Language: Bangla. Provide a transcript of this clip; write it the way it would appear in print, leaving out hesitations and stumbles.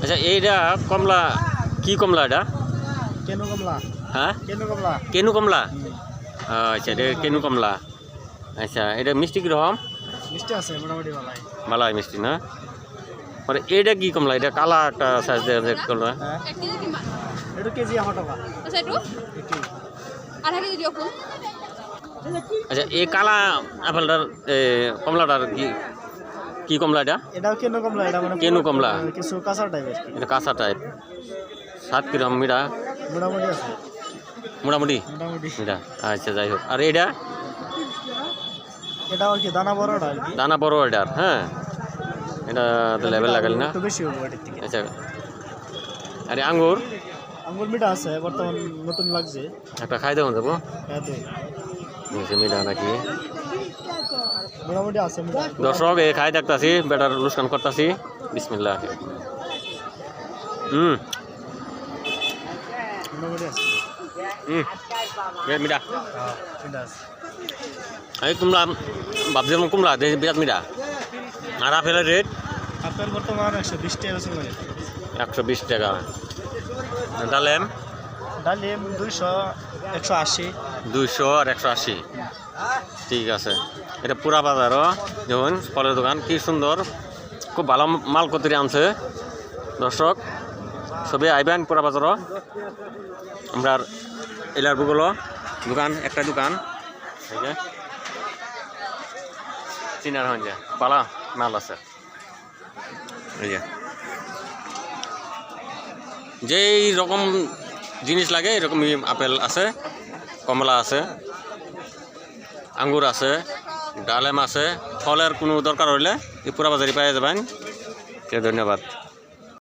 আচ্ছা এইটা কমলা কি কমলা এটা? কেনু কমলা। হ্যাঁ কেনু কমলা। কেনু কমলা। আচ্ছা এটা কেনু কমলা। আচ্ছা এটা মিষ্টি কীরকম? মিষ্টি আছে মোটামুটি ভালাই। মালাই মিষ্টি না? মানে এটা কি কমলা? এটা কালা একটা সাইজ দেওয়া কমলা। হ্যাঁ এটা কেজি 100 টাকা। আচ্ছা একটু আধা কেজি দিও ফুল। আচ্ছা এই কালা আপেলটার কমলাটার কি কি কমলা এটা? এটাও কেনু কমলা। এটা মানে কেনু কমলা কিছু কাঁচা টাইপের। এটা কাঁচা টাইপ। স্বাদ কিরকম মিঠা? মোটামুটি আছে। মোটামুটি মোটামুটি। মিঠা। আচ্ছা যাই হোক। আর এটা এটা আর কি দানা বড়টা আর কি। দানা বড় এটার। হ্যাঁ এটা তো লেভেল লাগালি না? একটু বেশি হবে এটার থেকে। আচ্ছা আরে আঙ্গুর আঙ্গুর মিঠা আছে বর্তমান নতুন লাগছে। একটা খাই দেবো যাবো হ্যাঁ তো মিঠা নাকি? মোটামুটি আছে মিঠা। দর্শক এ খাই দেখতাছি বেটার লুস্কান করতাছি। বিসমিল্লাহ। মোটামুটি আছে। মিঠা। হ্যাঁ মিঠা আছে। এই কুমড়া ভাবছিলাম কুমড়া বিরাট মিঠা। আর আপেলের রেট? আপেল বর্তমান 120 টাকা চলে। 120 টাকা। ডালেম? ডালিম 200 180। 200 আর 180। ঠিক আছে। এটা পুরা বাজারও যেমন ফলের দোকান কি সুন্দর খুব ভালো মাল কতরি আনছে দর্শক সবে আইবেন পুরা বাজারও। আমরা এলার বুগুলো দোকান একটা দোকান চিনার হন যে পালা মাল আছে। এই যেই রকম জিনিস লাগে এরকমই আপেল আছে, কমলা আছে, আঙ্গুর আছে, ডালেম আছে। ফলের কোনো দরকার হইলে এই পুরা বাজারে পাই যাবেন। ধন্যবাদ।